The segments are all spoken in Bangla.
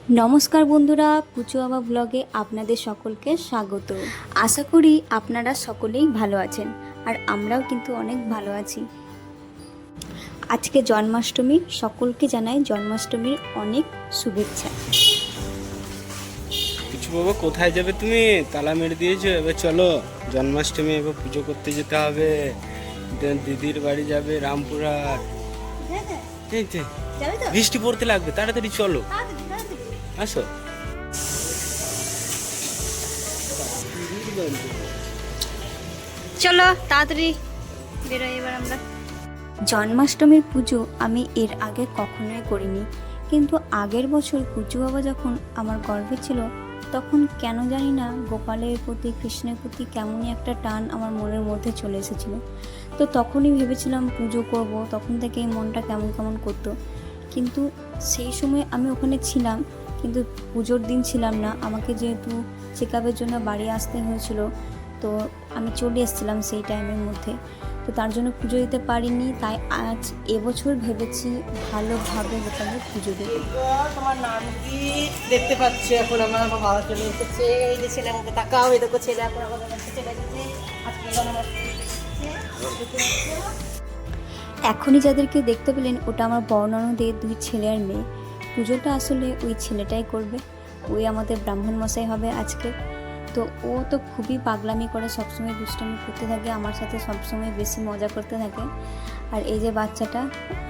নমস্কার বন্ধুরা, পুচু বাবা ব্লগে আপনাদের সকলকে স্বাগত। আশা করি আপনারা সকলেই ভালো আছেন, আর আমরাও কিন্তু অনেক ভালো আছি। আজকে জন্মাষ্টমী, সকলকে জানাই জন্মাষ্টমীর অনেক শুভেচ্ছা। পুচু বাবা কোথায় যাবে? তুমি তালা মেরে দিয়েছো, এবার চলো জন্মাষ্টমী, এবার পুজো করতে যেতে হবে। দিদির বাড়ি যাবে রামপুরহাট। এই যে বৃষ্টি পড়তে লাগবে, তাড়াতাড়ি চলো, আসো। চলো তাড়াতাড়ি বেরোই এবার আমরা। জন্মাষ্টমীর পুজো আমি এর আগে কখনোই করিনি, কিন্তু আগের বছর পুচু বাবা যখন আমার গর্ভে ছিল তখন কেন জানি না গোপালের প্রতি, কৃষ্ণের প্রতি কেমনই একটা টান আমার মনের মধ্যে চলে এসেছিল। তো তখনই ভেবেছিলাম পুজো করব, তখন থেকেই মনটা কেমন কেমন করতো। কিন্তু সেই সময় আমি ওখানে ছিলাম, কিন্তু পুজোর দিন ছিলাম না। আমাকে যেহেতু চেক আপের জন্য বাড়ি আসতে হয়েছিল, তো আমি চলে এসেছিলাম সেই টাইমের মধ্যে, তো তার জন্য পুজো দিতে পারিনি। তাই আজ এবছর ভেবেছি ভালোভাবে গোপালের পুজো দেবো। তোমার নাম কি দেখতে পাচ্ছি? এখন আমার বাবা চলে এসেছে। এই যে ছেলে আমাকে তাকাও, এই দেখো ছেলে এখন আমাদের কাছে চলে এসেছে। এখনই যাদেরকে দেখতে পেলেন ওটা আমার বড় ননদের দুই ছেলে আর মেয়ে। পুজোটা আসলে ওই ছেলেটাই করবে, ওই আমাদের ব্রাহ্মণ মশাই হবে আজকে। তো ও তো খুবই পাগলামি করে, সবসময় দুষ্টামি করতে থাকে আমার সাথে, সবসময় বেশি মজা করতে থাকে। আর এই যে বাচ্চাটা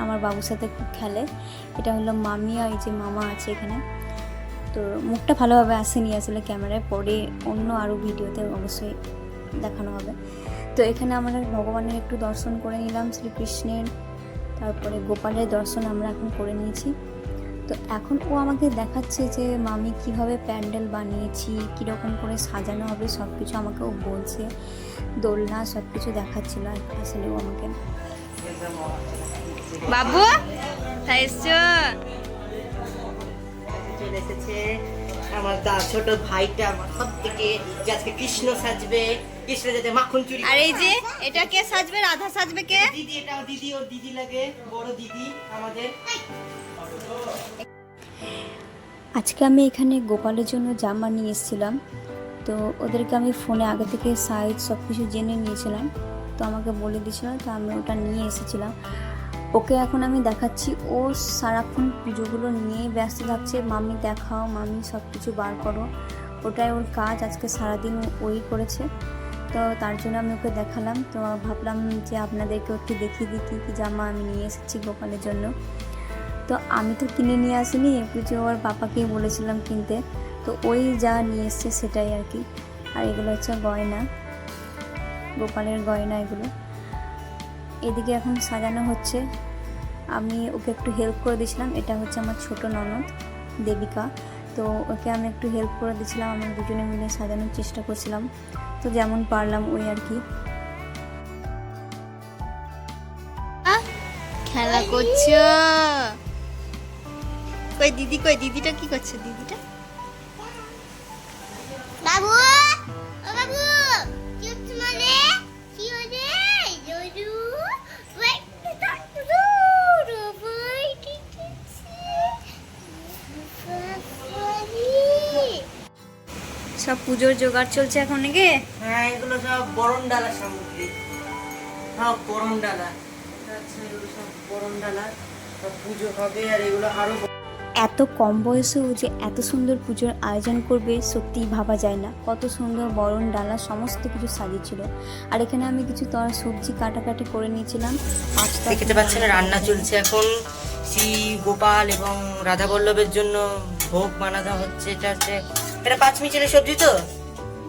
আমার বাবুর সাথে খুব খেলে, এটা হলো মামি, আর এই যে মামা আছে এখানে। তো মুখটা ভালোভাবে আসেনি আসলে ক্যামেরায়, পরে অন্য আরও ভিডিওতে অবশ্যই দেখানো হবে। তো এখানে আমরা ভগবানের একটু দর্শন করে নিলাম, শ্রীকৃষ্ণের, তারপরে গোপালের দর্শন আমরা এখন করে নিয়েছি। তো এখন ও আমাকে দেখাচ্ছে যে মামি কিভাবে প্যান্ডেল বানিয়েছি, কীরকম করে সাজানো হবে, সব কিছু আমাকে ও বলছে, দোলনা সব কিছু দেখাচ্ছিল আসলে ও আমাকে। বাবু তাই এসছো? চলে এসেছে আমার ছোট ভাইটা, আমার সব থেকে, যে আজকে কৃষ্ণ সাজবে, কৃষ্ণ যাতে মাখন চুরি। আর এই যে এটা কে সাজবে? রাধা সাজবে কে? দিদি, এটা দিদি, ওর দিদি লাগে, বড় দিদি আমাদের। আজকে আমি এখানে গোপালের জন্য জামা নিয়ে এসেছিলাম, তো ওদেরকে আমি ফোনে আগে থেকে সাইজ সব কিছু জেনে নিয়েছিলাম, তো আমাকে বলে দিয়েছিল, তো আমি ওটা নিয়ে এসেছিলাম। ওকে এখন আমি দেখাচ্ছি, ও সারাক্ষণ পুজোগুলো নিয়েই ব্যস্ত থাকছে, মামি দেখাও, মামি সব কিছু বার করো, ওটাই ওর কাজ। আজকে সারাদিন ওই করেছে, তো তার জন্য আমি ওকে দেখালাম। তো ভাবলাম যে আপনাদেরকে একটু দেখিয়ে দিই কী কী জামা আমি নিয়ে এসেছি গোপালের জন্য। তো আমি তো কিনে নিয়ে আসিনি, পুজো ওর পাপাকেই বলেছিলাম কিনতে, তো ওই যা নিয়ে এসছে সেটাই আর কি। আর এগুলো হচ্ছে গয়না, গোপালের গয়না এগুলো। এদিকে এখন সাজানো হচ্ছে, আমি ওকে একটু হেল্প করে দিয়েছিলাম। এটা হচ্ছে আমার ছোট ননদ দেবিকা, তো ওকে আমি একটু হেল্প করে দিয়েছিলাম, আমরা দুজনে মিলে সাজানোর চেষ্টা করছিলাম, তো যেমন পারলাম ওই আর কি। খেলা করছো? কই দিদি, কই দিদিটা কি করছে? দিদিটা বাবু, ও বাবু, কি হচ্ছে মানে? কি হচ্ছে? জোজু, ওয়েট জোজু, ওই কি হচ্ছে? সব পুজোর জোগাড় চলছে এখন নাকি? হ্যাঁ, এগুলো সব বরণ ডালা সামগ্রী, সব বরণ ডালা। আচ্ছা, এগুলো সব বরণ ডালা, সব পুজো হবে। আর এগুলো আরো এত কম বয়সেও যে এত সুন্দর পুজোর আয়োজন করবে সত্যিই ভাবা যায় না। কত সুন্দর বরণ ডালা সমস্ত কিছু সাজিয়েছিল। আর এখানে আমি কিছু সবজি কাটাকাটি করে নিয়েছিলাম। দেখতে পাচ্ছেন রান্না চলছে এখন। শ্রী গোপাল এবং রাধা বল্লভের জন্য ভোগ বানানো হচ্ছে। এটা 5 মিশালি সবজি, তো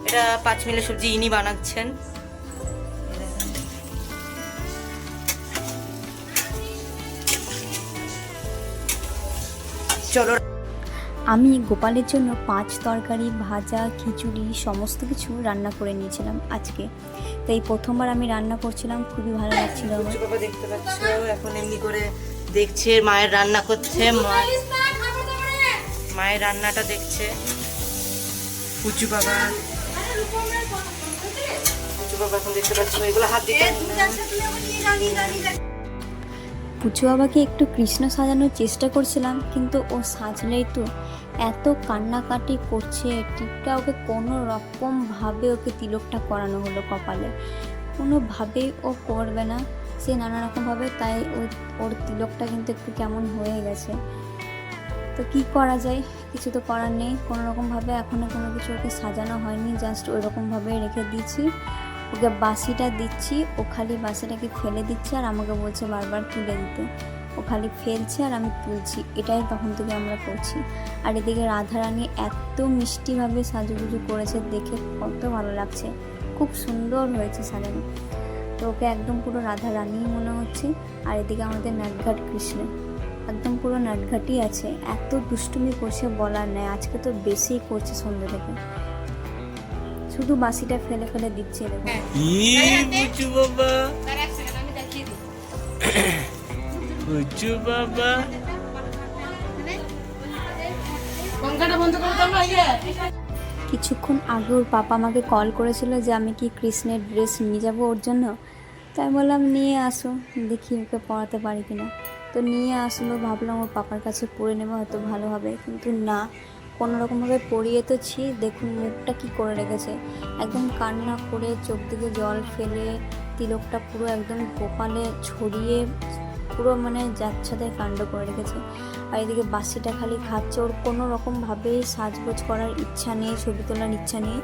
এটা 5 মিশালি সবজি ইনি বানাচ্ছেন। চলো, আমি গোপালের জন্য 5 তরকারি, ভাজা, খিচুড়ি সমস্ত কিছু রান্না করে নিয়েছিলাম আজকে। তো এই প্রথমবার আমি রান্না করছিলাম, খুবই ভালো লাগছিল আমার। বাবা দেখতে পাচ্ছ এখন এমনি করে দেখছে, মায়ের রান্না করছে, মায়ের রান্নাটা দেখছে পুচু বাবা। পুচু বাবা এখন দেখতে পাচ্ছ, এগুলো হাত দিতে পুচু বাবাকে একটু কৃষ্ণ সাজানোর চেষ্টা করছিলাম, কিন্তু ও সাজলেই তো এত কান্নাকাটি করছে। টিপটা ওকে কোনো রকমভাবে ওকে তিলকটা করানো হলো কপালে, কোনোভাবেই ও করবে না সে নানা রকমভাবে, তাই ওর তিলকটা কিন্তু একটু কেমন হয়ে গেছে। তো কি করা যায়, কিছু তো করার নেই। কোনো রকমভাবে এখনও কোনো কিছু ওকে সাজানো হয়নি, জাস্ট ওই রকমভাবে রেখে দিয়েছি। ওকে বাসিটা দিচ্ছি, ও খালি বাসিটাকে ফেলে দিচ্ছে আর আমাকে বলছে বারবার তুলে দিতে। ও খালি ফেলছে আর আমি তুলছি, এটাই তখন থেকে আমরা করছি। আর এদিকে রাধারানী এত মিষ্টিভাবে সাজুগুজু করেছে, দেখে কত ভালো লাগছে, খুব সুন্দর হয়েছে সাজানো। তো ওকে একদম পুরো রাধারানী মনে হচ্ছে। আর এদিকে আমাদের নাটঘাট কৃষ্ণ একদম পুরো নাটঘাটই আছে, এত দুষ্টুমি করছে বলার নেই। আজকে তো বেশিই করছে সন্ধ্যে থেকে, শুধু বাসিটা ফেলে ফেলে দিচ্ছে। দেখো পুচু বাবা, পুচু বাবা, কিছুক্ষণ আগে ওর পাপা আমাকে কল করেছিল যে আমি কি কৃষ্ণের ড্রেস নিয়ে যাবো ওর জন্য। তাই বললাম নিয়ে আসো, দেখি ওকে পরাতে পারি কিনা। তো নিয়ে আসলো, ভাবলাম ওর পাপার কাছে পরে নেবো, হয়তো ভালো হবে, কিন্তু না, কোনো রকমভাবে পরিয়ে তো ছি। দেখুন মুখটা কি করে রেখেছে, একদম কান্না করে চোখ দিকে জল ফেলে তিলকটা পুরো একদম কপালে ছড়িয়ে পুরো মানে যাচ্ছাতে কাণ্ড করে রেখেছে। আর এদিকে বাসিটা খালি খাচ্ছে, ওর কোনো রকমভাবেই সাজগোজ করার ইচ্ছা নেই, ছবি তোলার ইচ্ছা নেই।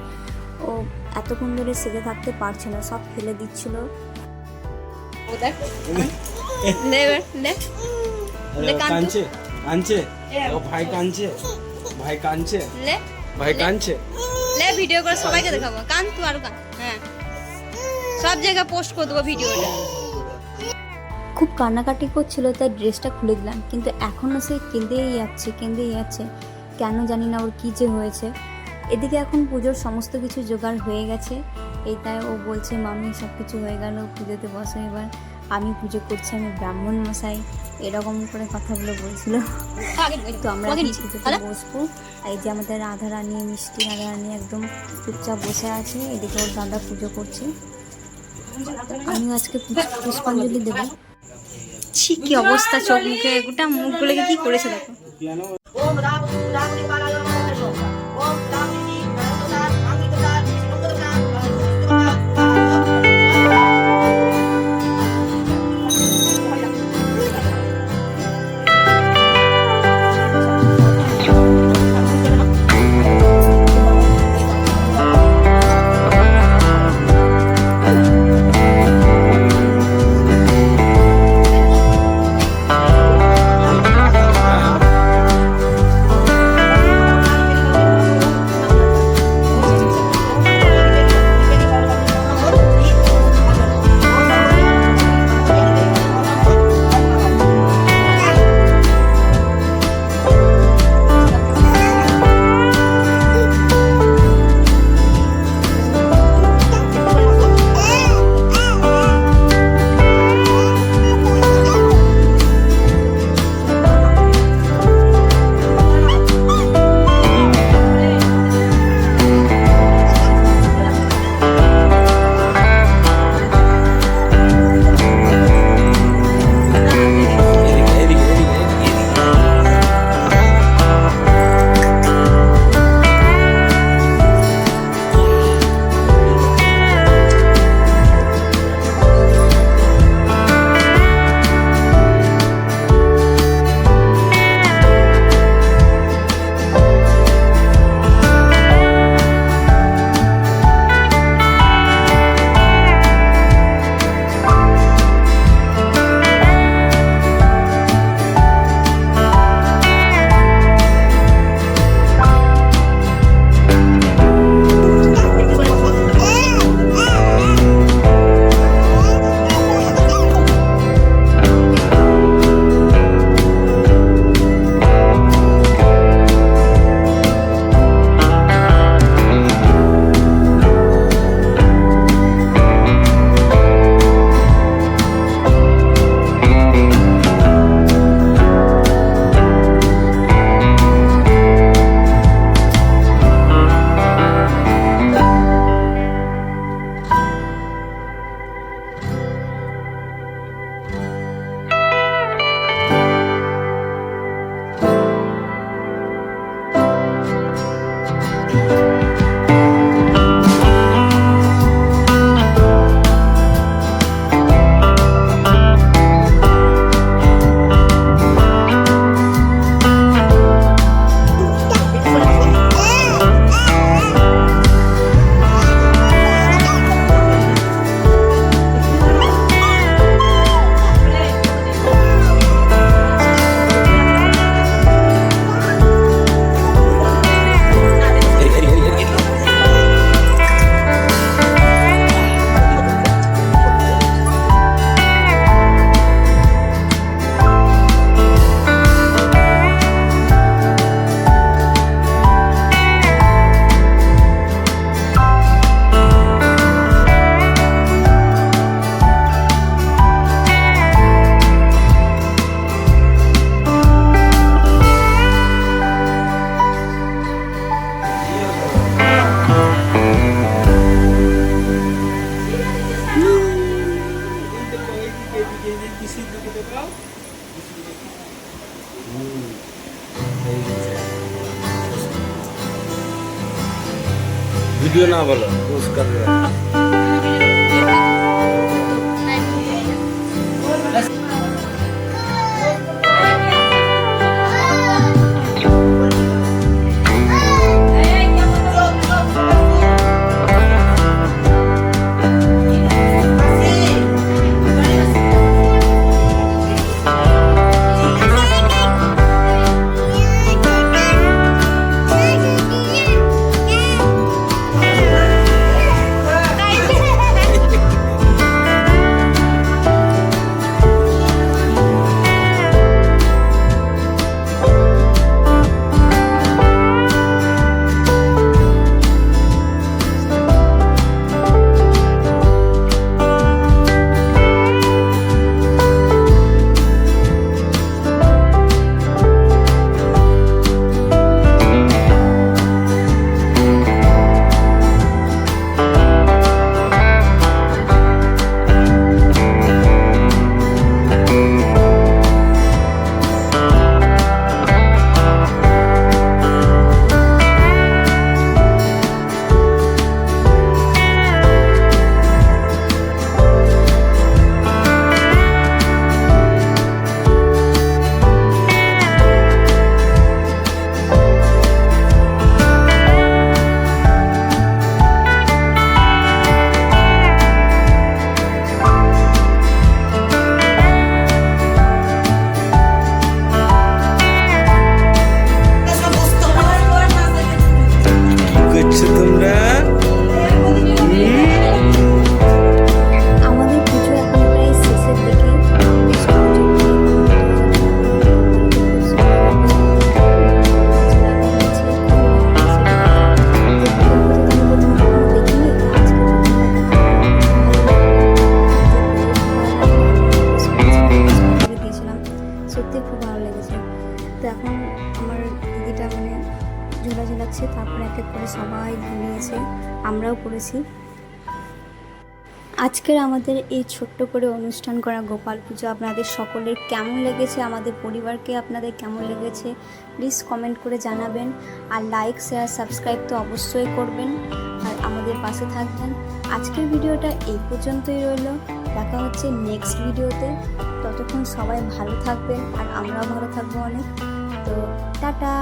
ও এতক্ষণ ধরে সেজে থাকতে পারছে না, সব ফেলে দিচ্ছিল। কাঁদছে কাঁদছে, ও ভাই কাঁদছে, ভাই কাঁদছে, ভাই কাঁদছে। লে ভিডিও করে সবাইকে দেখাবো, কান তুই আর কান, হ্যাঁ সব জায়গায় পোস্ট করে দেবো ভিডিওটা। খুব কান্নাকাটি করছিল, তাই ড্রেসটা খুলে দিলাম, কিন্তু এখনও সে কেঁদেই যাচ্ছে। কেন জানি না ওর কী যে হয়েছে। এদিকে এখন পুজোর সমস্ত কিছু জোগাড় হয়ে গেছে, এই তাই ও বলছে মামি সব কিছু হয়ে গেল, পুজোতে বসো এবার, আমি পুজো করছি, আমি ব্রাহ্মণ মশাই, এরকম করে কথাগুলো বলছিল। তো আমরা এখন পুজোতে বসবো। এই যে আমাদের রাধারানী, মিষ্টি রাধারানী একদম চুপচাপ বসে আছে, এদিকে ওর দাদা পুজো করছে, আমিও আজকে পুষ্পাঞ্জলি দেবো। ছি কি অবস্থা, চোখ মুখে গোটা মুখগুলোকে কি করেছে দেখো। ওম রাম রামনি পালায় ওম রামনি নারদা আঙ্গিকতা শিবঙ্গতা ভিডিও না বলো পুরস্কার করছো তোমরা? আমাদের পুজো এখন প্রায় শেষের দিকে। বেশ দিয়েছিলাম, সত্যি খুব ভালো লেগেছে। তো এখন আমার দিদিটা মানে ঝোলা ঝোলাচ্ছে, তারপরে এক এক করে সবাই ঘুমিয়েছে, আমরাও করেছি। আজকের আমাদের এই ছোট্ট করে অনুষ্ঠান করা গোপাল পুজো আপনাদের সকলের কেমন লেগেছে, আমাদের পরিবারকে আপনাদের কেমন লেগেছে প্লিজ কমেন্ট করে জানাবেন। আর লাইক শেয়ার সাবস্ক্রাইব তো অবশ্যই করবেন আর আমাদের পাশে থাকবেন। আজকের ভিডিওটা এই পর্যন্তই রইল, দেখা হচ্ছে নেক্সট ভিডিওতে। ততক্ষণ সবাই ভালো থাকবেন আর আমরাও ভালো থাকবো অনেক। তো টাটা।